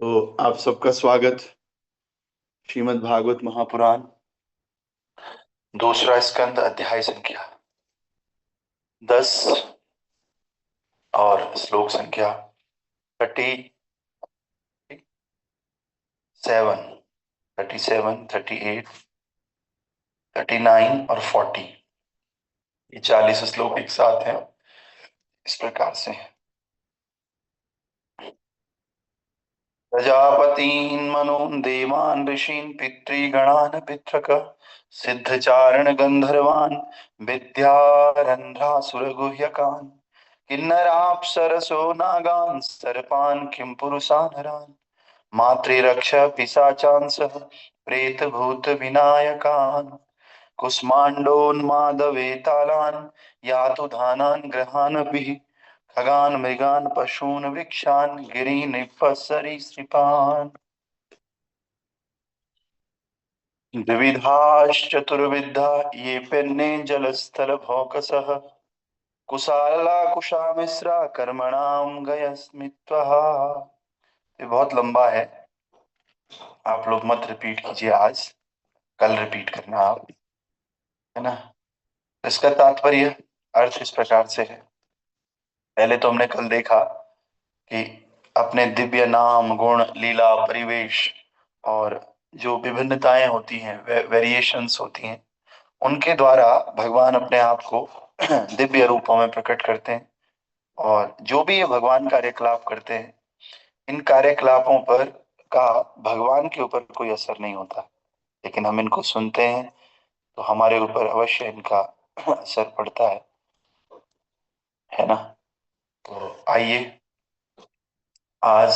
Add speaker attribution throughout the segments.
Speaker 1: तो आप सबका स्वागत। श्रीमद् भागवत महापुराण दूसरा स्कंद अध्याय संख्या 10 और श्लोक संख्या 37, 38, 39 और 40। ये 40 श्लोक एक साथ हैं। इस प्रकार से हैं। प्रजापतीन् मनून् देवान् ऋषीन् पितृगणान् पितृक सिद्धचारण गंधर्वान् विद्यारंध्रासुरगुह्यकान् किन्नराप्सरसो नागान् सर्पान् किं पुरुषानरान् मातृरक्ष पिशाचांसः प्रेतभूत विनायकान् कुष्माण्डोन्मादवेतालान् यातु धानान् ग्रहानपि खगान् मृगान् पशून् वृक्षान् गिरीन् सरीसृपान् द्विविधाश्चतुर्विधा ये पेन्ने जलस्थल भौकसः कुशाला कुशामिश्रा कर्मणाम गयस्मित्वः। ये बहुत लंबा है, आप लोग मत रिपीट कीजिए आज, कल रिपीट करना आप, है ना। इसका तात्पर्य अर्थ इस प्रकार से है। पहले तो हमने कल देखा कि अपने दिव्य नाम गुण लीला परिवेश और जो विभिन्नताएं होती हैं, वेरिएशंस होती हैं, उनके द्वारा भगवान अपने आप को दिव्य रूपों में प्रकट करते हैं। और जो भी ये भगवान कार्यकलाप करते हैं, इन कार्यकलापों पर का भगवान के ऊपर कोई असर नहीं होता, लेकिन हम इनको सुनते हैं तो हमारे ऊपर अवश्य इनका असर पड़ता है ना। तो आइए आज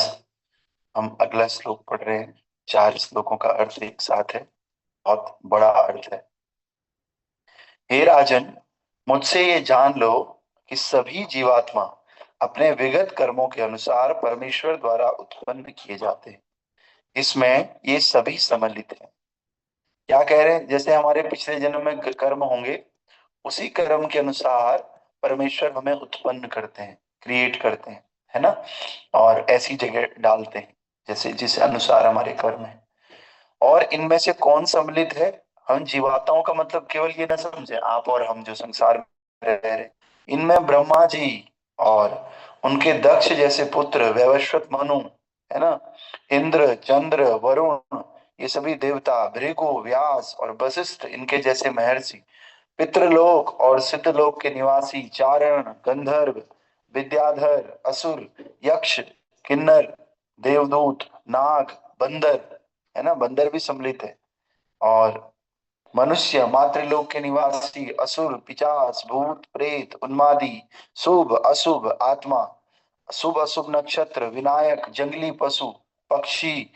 Speaker 1: हम अगला श्लोक पढ़ रहे हैं। 4 श्लोकों का अर्थ एक साथ है, बहुत बड़ा अर्थ है। हे राजन, मुझसे ये जान लो कि सभी जीवात्मा अपने विगत कर्मों के अनुसार परमेश्वर द्वारा उत्पन्न किए जाते हैं। इसमें ये सभी सम्मिलित हैं। क्या कह रहे हैं? जैसे हमारे पिछले जन्म में कर्म होंगे, उसी कर्म के अनुसार परमेश्वर हमें उत्पन्न करते हैं, क्रिएट करते हैं, है ना। और ऐसी जगह डालते हैं जैसे जिस अनुसार हमारे कर्म है। और इनमें से कौन सम्मिलित है? हम जीवात्माओं का मतलब केवल ये ना समझे आप और हम जो संसार में रह रहे, इनमें ब्रह्मा जी और उनके दक्ष जैसे पुत्र वैवस्वत मनु, है ना, इंद्र चंद्र वरुण, ये सभी देवता, भृगु व्यास और वशिष्ठ इनके जैसे महर्षि, पितृलोक और सिद्धलोक के निवासी चारण गंधर्व विद्याधर असुर यक्ष किन्नर देवदूत नाग बंदर, है ना, बंदर भी सम्मिलित है। और मनुष्य मातृलोक के निवासी असुर पिशाच भूत प्रेत उन्मादी शुभ अशुभ आत्मा शुभ अशुभ नक्षत्र विनायक जंगली पशु पक्षी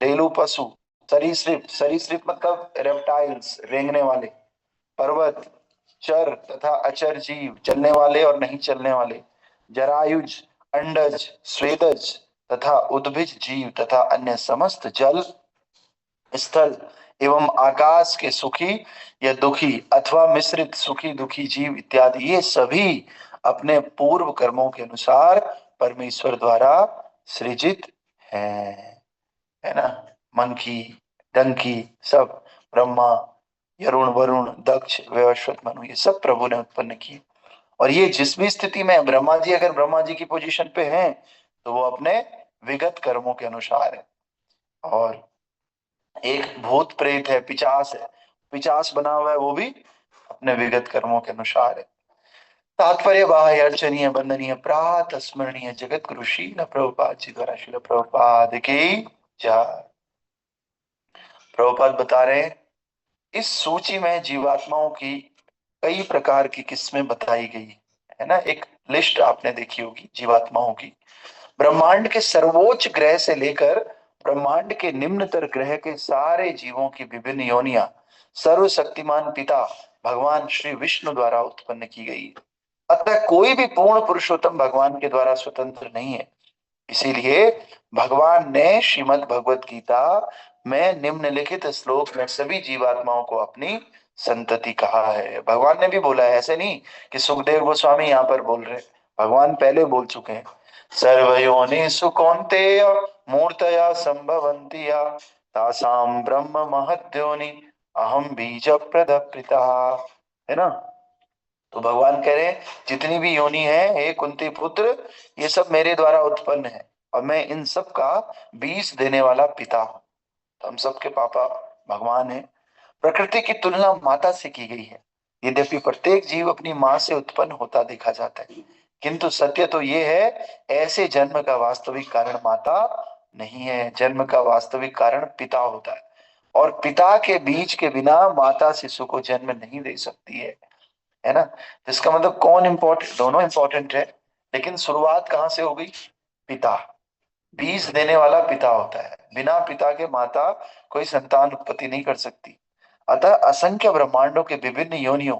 Speaker 1: डेलु पशु सरीसृप, सरीसृप मतलब रेप्टाइल्स रेंगने वाले, पर्वत चर तथा अचर जीव चलने वाले और नहीं चलने वाले, जरायुज अंडज स्वेदज तथा उद्भिज जीव तथा अन्य समस्त जल स्थल एवं आकाश के सुखी या दुखी अथवा मिश्रित सुखी दुखी जीव इत्यादि, ये सभी अपने पूर्व कर्मों के अनुसार परमेश्वर द्वारा सृजित हैं, है ना। मंकी डंकी सब ब्रह्मा यरुण वरुण दक्ष वैवस्वत मनु, ये सब प्रभु ने उत्पन्न किए। और ये जिस भी स्थिति में ब्रह्मा जी, अगर ब्रह्मा जी की पोजीशन पे हैं तो वो अपने विगत कर्मों के अनुसार है। और एक भूत प्रेत है, पिचास है, पिचास बना हुआ है, वो भी अपने विगत कर्मों के अनुसार है। तात्पर्य बाह्य अर्चनीय वंदनीय प्रात स्मरणीय जगत गुरु श्रील प्रभुपाद जी द्वारा श्रील प्रभुपाद की जय। प्रभुपाद बता रहे हैं इस सूची में जीवात्माओं की कई प्रकार की किस्में बताई गई है ना। एक लिस्ट आपने देखी होगी जीवात्माओं की। ब्रह्मांड के सर्वोच्च ग्रह से लेकर ब्रह्मांड के निम्नतर ग्रह के सारे जीवों की विभिन्न योनियां सर्वशक्तिमान पिता भगवान श्री विष्णु द्वारा उत्पन्न की गई है। अतः कोई भी पूर्ण पुरुषोत्तम भगवान के द्वारा स्वतंत्र नहीं है। इसीलिए भगवान ने श्रीमद् भगवत गीता में निम्नलिखित श्लोक में सभी जीवात्माओं को अपनी संतति कहा है। भगवान ने भी बोला है, ऐसे नहीं कि सुखदेव गोस्वामी यहाँ पर बोल रहे, भगवान पहले बोल चुके हैं। सर्वयोनिषु कौन्तेय मूर्तया संभवन्ति या तासाम ब्रह्म महद्योनि अहम बीज प्रदपिता। है ना। तो भगवान कह रहे हैं जितनी भी योनि है हे कुंती पुत्र, ये सब मेरे द्वारा उत्पन्न है और मैं इन सब का बीज देने वाला पिता हूँ। तो हम सबके पापा भगवान है। प्रकृति की तुलना माता से की गई है। यद्यपि प्रत्येक जीव अपनी माँ से उत्पन्न होता देखा जाता है, किंतु सत्य तो ये है, ऐसे जन्म का वास्तविक कारण माता नहीं है। जन्म का वास्तविक कारण पिता होता है, और पिता के बीज के बिना माता शिशु को जन्म नहीं दे सकती है ना। तो इसका मतलब कौन इंपॉर्टेंट, दोनों इंपॉर्टेंट है, लेकिन शुरुआत कहाँ से हो गई? पिता। बीज देने वाला पिता होता है, बिना पिता के माता कोई संतान उत्पत्ति नहीं कर सकती। अतः असंख्य ब्रह्मांडों के विभिन्न योनियों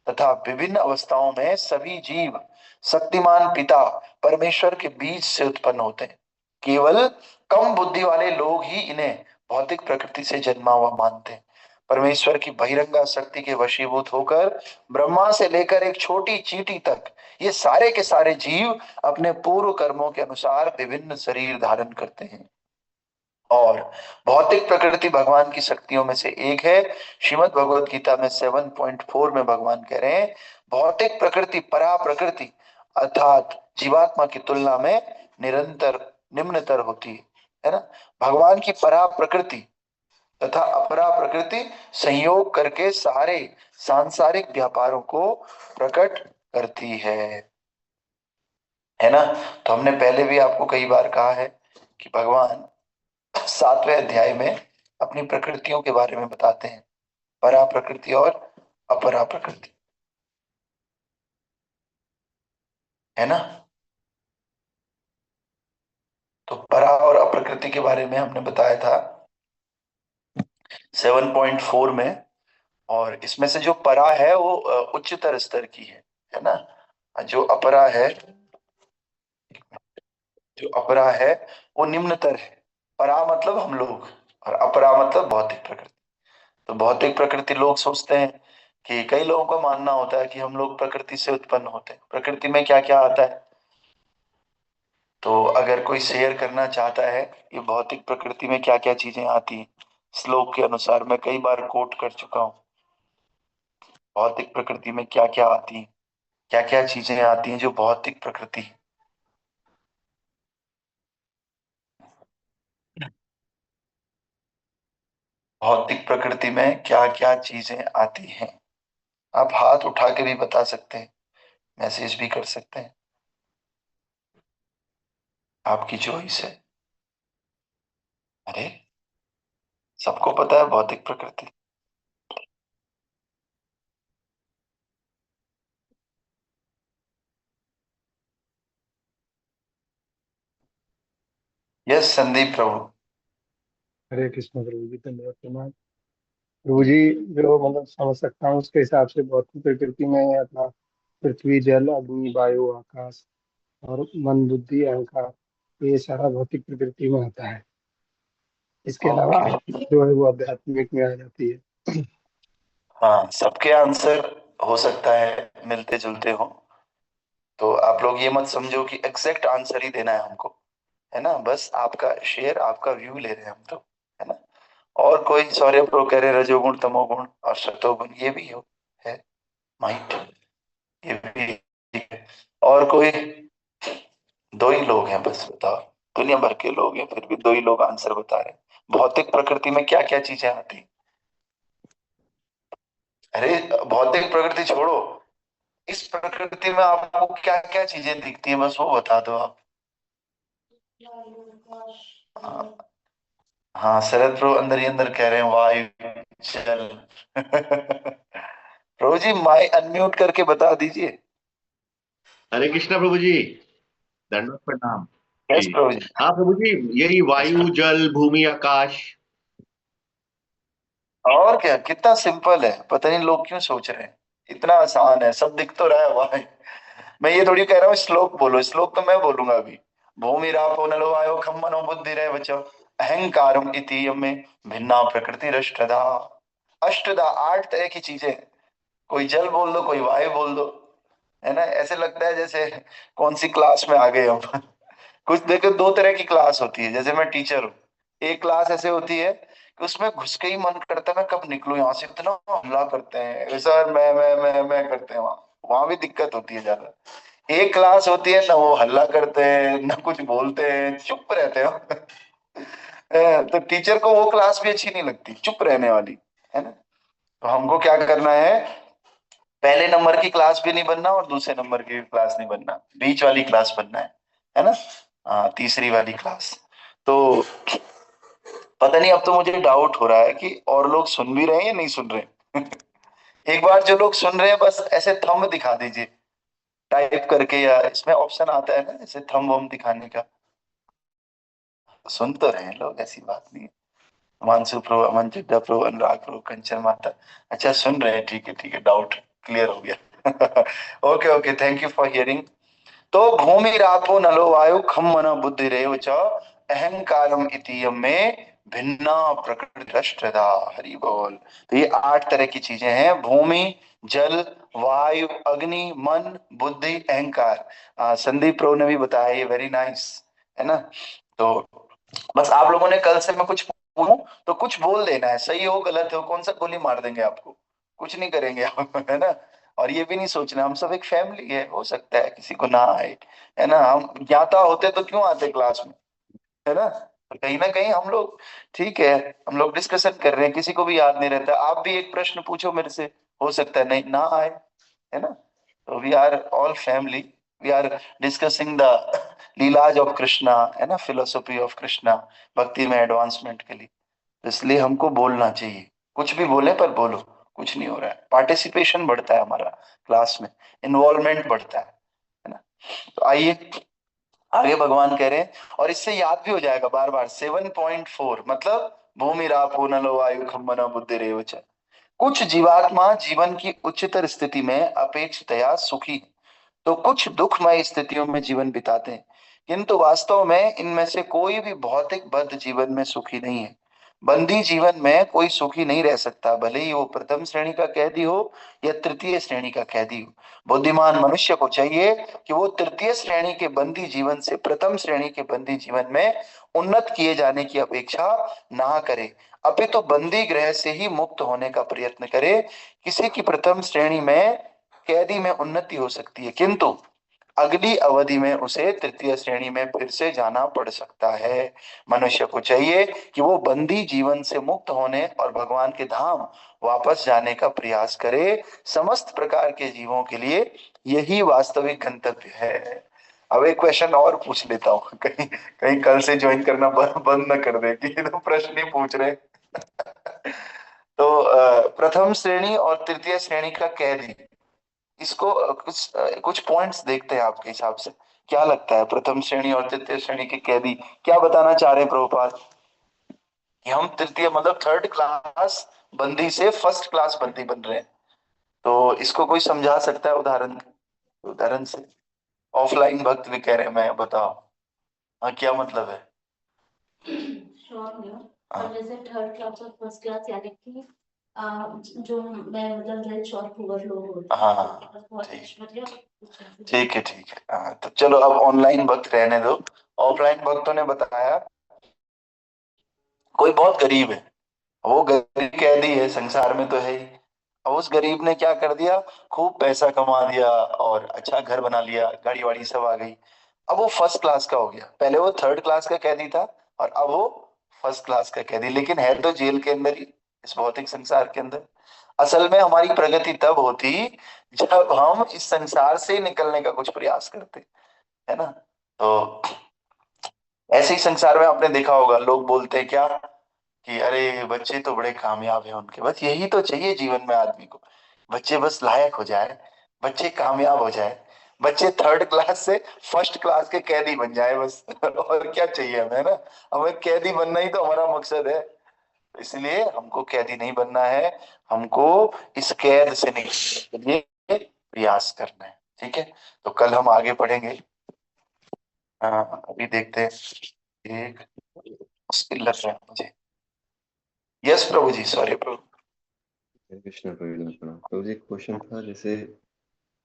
Speaker 1: तथा विभिन्न अवस्थाओं में सभी जीव शक्तिमान पिता परमेश्वर के बीज से उत्पन्न होते हैं। केवल कम बुद्धि वाले लोग ही इन्हें भौतिक प्रकृति से जन्मा हुआ मानते हैं। परमेश्वर की बहिरंगा शक्ति के वशीभूत होकर ब्रह्मा से लेकर एक छोटी चींटी तक ये सारे के सारे जीव अपने पूर्व कर्मों के अनुसार विभिन्न शरीर धारण करते हैं। और भौतिक प्रकृति भगवान की शक्तियों में से एक है। श्रीमद् भगवत गीता में 7.4 में भगवान कह रहे हैं भौतिक प्रकृति परा प्रकृति अर्थात जीवात्मा की तुलना में निरंतर निम्नतर होती है ना। भगवान की परा प्रकृति तथा अपरा प्रकृति संयोग करके सारे सांसारिक व्यापारों को प्रकट करती है ना। तो हमने पहले भी आपको कई बार कहा है कि भगवान 7वें अध्याय में अपनी प्रकृतियों के बारे में बताते हैं, परा प्रकृति और अपरा प्रकृति, है ना। तो परा और अप्रकृति के बारे में हमने बताया था 7.4 में। और इसमें से जो परा है वो उच्चतर स्तर की है ना। जो अपरा है, जो अपरा है वो निम्नतर है। परा मतलब हम लोग, और अपरा मतलब भौतिक प्रकृति। तो भौतिक प्रकृति लोग सोचते हैं कि कई लोगों का मानना होता है कि हम लोग प्रकृति से उत्पन्न होते हैं। प्रकृति में क्या क्या आता है, तो अगर कोई शेयर करना चाहता है ये भौतिक प्रकृति में क्या क्या चीजें आती हैं, श्लोक के अनुसार मैं कई बार कोट कर चुका हूँ। भौतिक प्रकृति में क्या क्या आती है, क्या क्या चीजें आती हैं जो भौतिक प्रकृति है। भौतिक प्रकृति में क्या क्या चीजें आती हैं, आप हाथ उठा के भी बता सकते हैं, मैसेज भी कर सकते हैं, आपकी चॉइस है। अरे सबको पता है भौतिक प्रकृति। यस संदीप प्रभु।
Speaker 2: हरे कृष्ण प्रभु जी, धन्यवाद प्रणाम। प्रभु जी, जो मतलब समझ सकता हूँ उसके हिसाब से भौतिक प्रकृति में अपना पृथ्वी, जल, अग्नि, वायु, आकाश और मन, बुद्धि, अहंकार, ये सारा भौतिक प्रकृति में आता है। इसके अलावा
Speaker 1: ओके।
Speaker 2: आत्मा जो है वो आध्यात्मिक में आ जाती है।
Speaker 1: हाँ सबके आंसर हो सकता है मिलते जुलते हो, तो आप लोग ये मत समझो कि एग्जैक्ट आंसर ही देना है हमको, है ना। बस आपका शेयर, आपका व्यू ले रहे हैं हम तो, है ना। और कोई सौर्य प्रो कह रहे रजोगुण तमोगुण और सतोगुण, ये भी हो है माइंड, ये भी है। और कोई, दो ही लोग हैं बस, बताओ। दुनिया भर के लोग हैं फिर भी दो ही लोग आंसर बता रहे हैं। भौतिक प्रकृति में क्या क्या चीजें आती? अरे भौतिक प्रकृति छोड़ो, इस प्रकृति में आपको क्या क्या चीजें दिखती है बस वो बता दो आप। हाँ, हाँ शरद प्रभु अंदर ही अंदर कह रहे हैं वायु जल। प्रभु जी माइक अनम्यूट करके बता दीजिए।
Speaker 3: हरे कृष्णा प्रभु जी, दंडवत प्रणाम
Speaker 1: यस
Speaker 3: जी।
Speaker 1: प्रभु जी।
Speaker 3: हाँ प्रभु जी, यही
Speaker 1: यस
Speaker 3: वायु,
Speaker 1: प्रभु।
Speaker 3: जल, भूमि, आकाश।
Speaker 1: और क्या, कितना सिंपल है, पता नहीं लोग क्यों सोच रहे हैं इतना आसान है, सब दिख तो रहा है वहां। मैं ये थोड़ी कह रहा हूँ श्लोक बोलो, श्लोक तो मैं बोलूंगा अभी। भूमि रापो नलो वायो खम मनो बुद्धि रहे बचो अहंकारम इति में भिन्ना प्रकृति अष्टधा। अष्टधा आठ तरह की चीजें, कोई जल बोल दो, कोई वायु बोल दो, है ना। ऐसे लगता है जैसे कौन सी क्लास में आ गए हम। कुछ देखो, दो तरह की क्लास होती है, जैसे मैं टीचर हूँ, एक क्लास ऐसे होती है कि उसमें घुस के ही मन करता है मैं कब निकलूं यहाँ से, इतना हमला करते हैं सर, मैं करते हैं, वहां वहां भी दिक्कत होती है ज्यादा। एक क्लास होती है ना, वो हल्ला करते हैं ना कुछ बोलते हैं, चुप रहते हो। तो टीचर को वो क्लास भी अच्छी नहीं लगती, चुप रहने वाली, है ना। तो हमको क्या करना है, पहले नंबर की क्लास भी नहीं बनना और दूसरे नंबर की क्लास नहीं बनना, बीच वाली क्लास बनना है ना। हाँ, तीसरी वाली क्लास। तो पता नहीं, अब तो मुझे डाउट हो रहा है कि और लोग सुन भी रहे हैं या नहीं सुन रहे। एक बार जो लोग सुन रहे हैं बस ऐसे थंब दिखा दीजिए टाइप करके, या इसमें ऑप्शन आता है ना ऐसे थंब वम दिखाने का। सुन तो रहे हैं लोग, ऐसी बात नहीं है। हिमांशु प्रो, अमन चिड्डा प्रो, अनुराग प्रो, कंचन माता, अच्छा सुन रहे हैं, ठीक है ठीक है, डाउट क्लियर हो गया। Okay okay, thank you for hearing. तो भूमिरापो नलो वायु खम मन बुद्धिरेव च अहंकारम इतीयम में भिन्ना प्रकृति रष्टदा। हरि बोल। तो ये 8 तरह की चीजें हैं, भूमि, जल, वायु, अग्नि, मन, बुद्धि, अहंकार। संदीप प्रो ने भी बताया, ये वेरी नाइस, है ना। तो बस आप लोगों ने कल से मैं कुछ पूछूं तो कुछ बोल देना है, सही हो गलत हो, कौन सा गोली मार देंगे आपको, कुछ नहीं करेंगे आप, है ना। और ये भी नहीं सोचना, हम सब एक फैमिली है, हो सकता है किसी को ना आए, है ना। हम ज्ञाता होते तो क्यों आते क्लास में, है ना। तो कहीं ना कहीं हम लोग, ठीक है, हम लोग डिस्कशन कर रहे हैं, किसी को भी याद नहीं रहता, आप भी एक प्रश्न पूछो मेरे से, हो सकता है नहीं ना आए, है ना। तो we are all family, we are discussing the लीलाज ऑफ कृष्णा, है ना, फिलोसॉफी ऑफ कृष्णा, भक्ति में एडवांसमेंट के लिए। तो इसलिए हमको बोलना चाहिए, कुछ भी बोले पर बोलो, कुछ नहीं हो रहा है, पार्टिसिपेशन बढ़ता है हमारा क्लास में, इन्वॉल्वमेंट बढ़ता है ना। तो आइए आगे, भगवान कह रहे हैं, और इससे याद भी हो जाएगा बार बार, 7.4 मतलब भूमि रापो नलो वायु खम मनो बुद्धि रेव च। कुछ जीवात्मा जीवन की उच्चतर स्थिति में अपेक्षितया सुखी है, तो कुछ दुखमय स्थितियों में जीवन बिताते हैं, किंतु वास्तव में इनमें से कोई भी भौतिक बद्ध जीवन में सुखी नहीं है। बंदी जीवन में कोई सुखी नहीं रह सकता, भले ही वो प्रथम श्रेणी का कैदी हो या तृतीय श्रेणी का कैदी हो। बुद्धिमान मनुष्य को चाहिए कि वो तृतीय श्रेणी के बंदी जीवन से प्रथम श्रेणी के बंदी जीवन में उन्नत किए जाने की अपेक्षा ना करे, अपितु तो बंदी गृह से ही मुक्त होने का प्रयत्न करे। किसी की प्रथम श्रेणी में कैदी में उन्नति हो सकती है, किंतु अगली अवधि में उसे तृतीय श्रेणी में फिर से जाना पड़ सकता है। मनुष्य को चाहिए कि वो बंदी जीवन से मुक्त होने और भगवान के धाम वापस जाने का प्रयास करे। समस्त प्रकार के जीवों के लिए यही वास्तविक गंतव्य है। अब एक क्वेश्चन और पूछ लेता हूँ, कहीं कहीं कल से ज्वाइन करना बंद न कर दे कि ये तो प्रश्न ही पूछ रहे। तो प्रथम श्रेणी और तृतीय श्रेणी का कैदी, इसको कुछ पॉइंट्स देखते हैं आपके हिसाब से, क्या लगता है प्रथम श्रेणी और तृतीय श्रेणी के कैदी क्या बताना चाह रहे हैं प्रभुपाद, कि हम तृतीय मतलब थर्ड क्लास बंदी से फर्स्ट क्लास बंदी बन रहे हैं। तो इसको कोई समझा सकता है उदाहरण, उदाहरण से। ऑफलाइन भक्त भी कह रहे हैं, मैं बताओ, हाँ क्या मतलब है।
Speaker 4: श्योर नहीं हूँ,
Speaker 1: हाँ
Speaker 4: पर जैसे थर्ड क्लास और फर्स्ट क्लास यानी कि जो मैं मतलब रिच और पुअर लोग होते हैं,
Speaker 1: हाँ
Speaker 4: जिनके पास बहुत
Speaker 1: ठीक,
Speaker 4: ऐश्वर्य और कुछ ऐसे
Speaker 1: ठीक है ठीक है। हाँ तो चलो, अब ऑनलाइन भक्त रहने दो। ऑफलाइन भक्तों ने बताया, कोई बहुत गरीब है, वो गरीब कैदी है, संसार में तो है ही। अब उस गरीब ने क्या कर दिया, खूब पैसा कमा दिया और अच्छा घर बना लिया, गाड़ी वाड़ी सब आ गई। अब वो फर्स्ट क्लास का हो गया, पहले वो थर्ड क्लास का कैदी था और अब वो फर्स्ट क्लास का कैदी, लेकिन है तो जेल के अंदर ही, इस भौतिक संसार के अंदर। असल में हमारी प्रगति तब होती जब हम इस संसार से निकलने का कुछ प्रयास करते, है ना। तो ऐसे ही संसार में आपने देखा होगा, लोग बोलते हैं क्या, कि अरे बच्चे तो बड़े कामयाब हैं उनके, बस यही तो चाहिए जीवन में आदमी को, बच्चे बस लायक हो जाए, बच्चे कामयाब हो जाए, बच्चे थर्ड क्लास से फर्स्ट क्लास के कैदी बन जाए बस। और क्या चाहिए हमें, ना। हमें कैदी बनना ही तो हमारा मकसद है। इसलिए हमको कैदी नहीं बनना है, हमको इस कैद से निकलने के लिए प्रयास करना है, ठीक है। तो कल हम आगे पढ़ेंगे। अभी देखते हैं, एक मुश्किल लग रहा है मुझे। यस प्रभु जी, सॉरी प्रभु।
Speaker 3: हरे कृष्णा प्रवीण प्रणाम। तो एक क्वेश्चन था, जैसे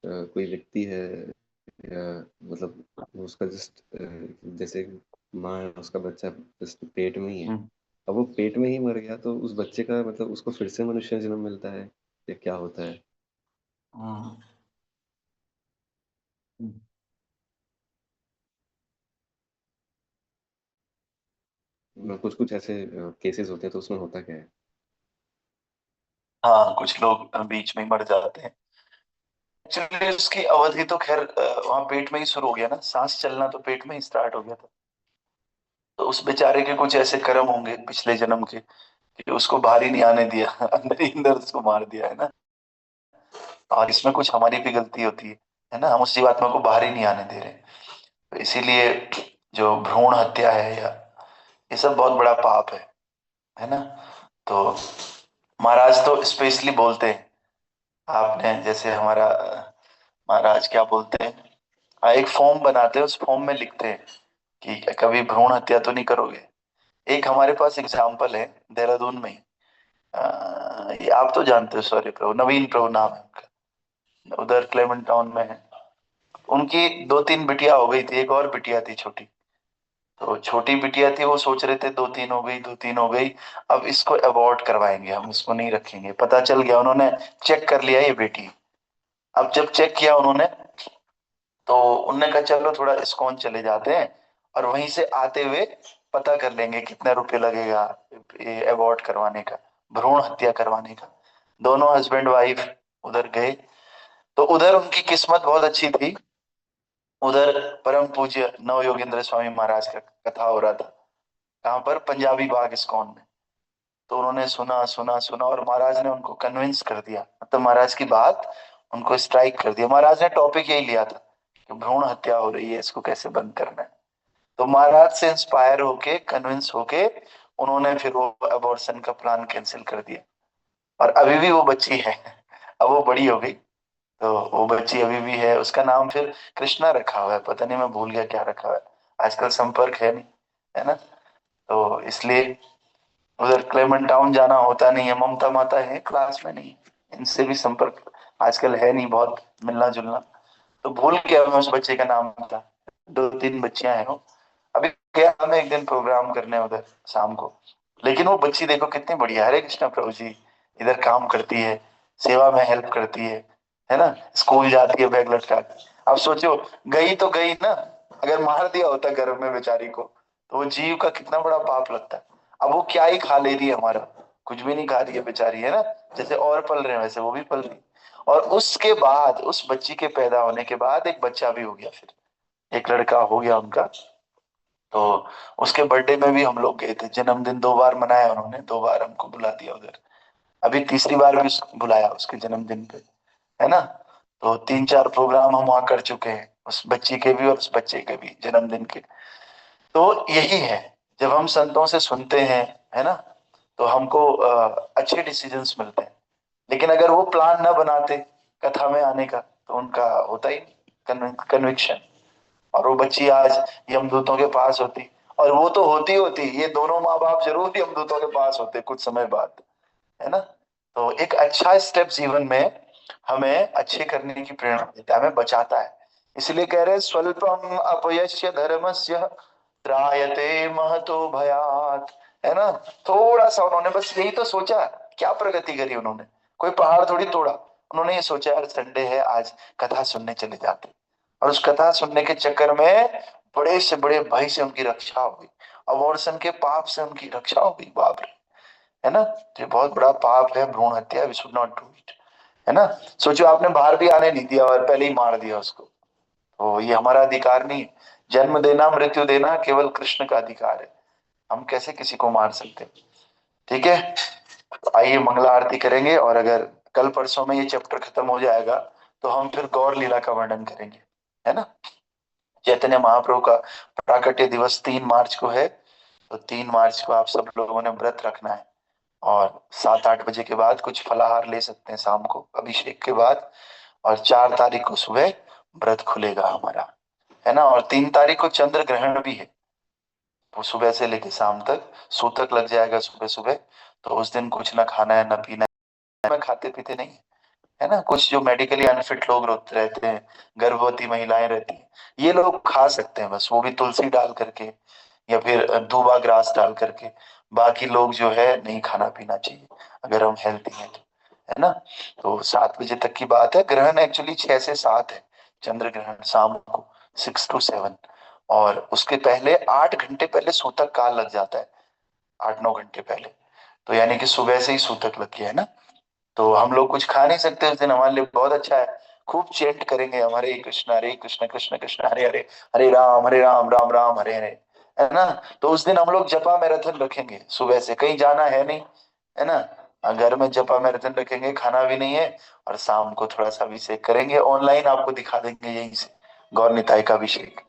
Speaker 3: कोई व्यक्ति है,
Speaker 5: या मतलब वो उसका जस्ट जैसे माँ है, उसका बच्चा जस्ट पेट में ही है, अब वो पेट में ही मर गया तो उस बच्चे का मतलब उसको फिर से मनुष्य जन्म मिलता है या क्या होता है?
Speaker 1: हम्म।
Speaker 5: कुछ कुछ ऐसे केसेस होते हैं तो उसमें होता क्या है?
Speaker 1: हाँ, कुछ लोग बीच में ही मर जाते हैं। एक्चुअली उसकी अवधि तो खैर वहां पेट में ही शुरू हो गया ना, सांस चलना तो पेट में ही स्टार्ट हो गया था। तो उस बेचारे के कुछ ऐसे कर्म होंगे पिछले जन्म के कि उसको बाहर ही नहीं आने दिया अंदर ही अंदर उसको मार दिया है ना। और इसमें कुछ हमारी भी गलती होती है ना, हम उस जीवात्मा को बाहर ही नहीं आने दे रहे। तो इसीलिए जो भ्रूण हत्या है या ये सब बहुत बड़ा पाप है ना। तो महाराज तो स्पेशली बोलते हैं, आपने जैसे हमारा महाराज क्या बोलते हैं, एक फॉर्म बनाते हैं, उस फॉर्म में लिखते हैं कि कभी भ्रूण हत्या तो नहीं करोगे। एक हमारे पास एग्जाम्पल है देहरादून में ही, ये आप तो जानते हो, सॉरी प्रभु, नवीन प्रभु नाम है उनका, उधर क्लेमेंट टाउन में है। उनकी दो तीन बिटिया हो गई थी, एक और बिटिया थी छोटी। तो छोटी बिटिया थी, वो सोच रहे थे दो तीन हो गई, दो तीन हो गई, अब इसको अबॉर्ट करवाएंगे, हम इसको नहीं रखेंगे। पता चल गया, उन्होंने चेक कर लिया ये बेटी। अब जब चेक किया उन्होंने, तो उनने कहा चलो थोड़ा इस्कॉन चले जाते हैं और वहीं से आते हुए पता कर लेंगे कितने रुपए लगेगा ये अबॉर्ट करवाने का, भ्रूण हत्या करवाने का। दोनों हस्बैंड वाइफ उधर गए। तो उधर उनकी किस्मत बहुत अच्छी थी। उधर परम पूज्य नव योगेंद्र स्वामी महाराज का कथा हो रहा था। कहाँ पर? पंजाबी बाग इस्कॉन में। तो उन्होंने सुना सुना सुना और महाराज ने उनको कन्विंस कर दिया, मतलब महाराज की बात उनको स्ट्राइक कर दिया। महाराज ने टॉपिक यही लिया था कि भ्रूण हत्या हो रही है, इसको कैसे बंद करना है। तो महाराज से इंस्पायर होके, कन्विंस होके, उन्होंने फिर वो अबॉर्शन का प्लान कैंसिल कर दिया। और अभी भी वो बच्ची है, अब वो बड़ी हो गई। तो वो बच्ची अभी भी है, उसका नाम फिर कृष्णा रखा हुआ है, पता नहीं, मैं भूल गया क्या रखा हुआ है, आजकल संपर्क है नहीं, है ना। तो इसलिए उधर क्लेमन टाउन जाना होता नहीं है। ममता माता है क्लास में, नहीं, इनसे भी संपर्क आजकल है नहीं, बहुत मिलना जुलना। तो भूल गया मैं उस बच्चे का नाम था। दो तीन बच्चियां हैं वो। अभी गया मैं एक दिन प्रोग्राम करने उधर शाम को, लेकिन वो बच्ची देखो कितनी बढ़िया, हरे कृष्णा प्रभु जी, इधर काम करती है, सेवा में हेल्प करती है ना, स्कूल जाती है बैग लटका के। अब सोचो, गई तो गई ना, अगर मार दिया होता गर्भ में बेचारी को, तो वो जीव का कितना बड़ा पाप लगता है। अब वो क्या ही खा ले रही है हमारा, कुछ भी नहीं खा रही है बेचारी, है ना। जैसे और पल रहे हैं वैसे वो भी पल रही है। और उसके बाद, उस बच्ची के पैदा होने के बाद एक बच्चा भी हो गया, फिर एक लड़का हो गया उनका। तो उसके बर्थडे में भी हम लोग गए थे, जन्मदिन दो बार मनाया उन्होंने, दो बार हमको बुला दिया उधर। अभी तीसरी बार भी बुलाया उसके जन्मदिन पे, है ना। तो तीन चार प्रोग्राम हम वहाँ कर चुके हैं, उस बच्ची के भी और उस बच्चे के भी जन्मदिन के। तो यही है, जब हम संतों से सुनते हैं, है ना, तो हमको अच्छे डिसीजंस मिलते हैं। लेकिन अगर वो प्लान ना बनाते कथा में आने का, तो उनका होता ही कन्विक्शन। और वो बच्ची आज यमदूतों के पास होती, और वो तो होती होती, ये दोनों माँ बाप जरूर यमदूतों के पास होते कुछ समय बाद, है ना। तो एक अच्छा स्टेप जीवन में हमें अच्छे करने की प्रेरणा देता है, हमें बचाता है। इसलिए कह रहे हैं, स्वल्पम अपयश्य धर्मस्य त्रायते महतो भयात, है ना। थोड़ा सा उन्होंने बस यही तो सोचा, क्या प्रगति करी उन्होंने, कोई पहाड़ थोड़ी तोड़ा। उन्होंने ये सोचा यार संडे है आज, कथा सुनने चले जाते। और उस कथा सुनने के चक्कर में बड़े से बड़े भय से उनकी रक्षा हो गई, अबॉर्शन के पाप से उनकी रक्षा हो गई, बाप रे, है ना। ये बहुत बड़ा पाप है भ्रूण हत्या, we should not do it, है ना। सोचो आपने बाहर भी आने नहीं दिया और पहले ही मार दिया उसको, तो ये हमारा अधिकार नहीं है। जन्म देना, मृत्यु देना केवल कृष्ण का अधिकार है, हम कैसे किसी को मार सकते हैं। ठीक है, तो आइए मंगला आरती करेंगे, और अगर कल परसों में ये चैप्टर खत्म हो जाएगा तो हम फिर गौर लीला का वर्णन करेंगे, है ना। चैतन्य महाप्रभु का प्राकट्य दिवस 3 मार्च को है, तो 3 मार्च को आप सब लोगों ने व्रत रखना है। और 7-8 बजे के बाद कुछ फलाहार ले सकते हैं शाम को अभिषेक के बाद। और 4 तारीख को सुबह व्रत खुलेगा हमारा, है ना। और 3 तारीख को चंद्र ग्रहण भी है, वो सुबह से लेकर शाम तक सूतक लग जाएगा सुबह सुबह। तो उस दिन कुछ ना खाना है ना पीना है, मैं खाते पीते नहीं, है ना, कुछ जो मेडिकली अनफिट लोग रहते हैं, गर्भवती महिलाएं रहती हैं, ये लोग खा सकते हैं बस, वो भी तुलसी डाल करके या फिर दूबा ग्रास डाल करके। बाकी लोग जो है नहीं खाना पीना चाहिए अगर हम हेल्थी हैं तो, है ना। तो 7 बजे तक की बात है। ग्रहण एक्चुअली 6 से 7 है, चंद्र ग्रहण शाम को 6 to 7। और उसके पहले 8 घंटे पहले सूतक काल लग जाता है, 8-9 घंटे पहले। तो यानी कि सुबह से ही सूतक लग गया है ना। तो हम लोग कुछ खा नहीं सकते उस दिन, हमारे लिए बहुत अच्छा है। खूब चेंट करेंगे, हरे कृष्ण कृष्ण कृष्ण हरे हरे, हरे राम राम हरे हरे, है ना। तो उस दिन हम लोग जपा मैराथन रखेंगे, सुबह से कहीं जाना है नहीं, है ना। घर में जपा मैराथन रखेंगे, खाना भी नहीं है, और शाम को थोड़ा सा अभिषेक करेंगे, ऑनलाइन आपको दिखा देंगे यहीं से, गौर निताई का अभिषेक,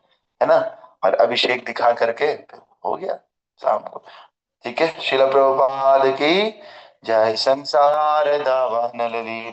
Speaker 1: है ना। और अभिषेक दिखा करके फिर हो गया शाम को। ठीक है, शिला प्रभुपाद की जय। संसार दावानल लीला।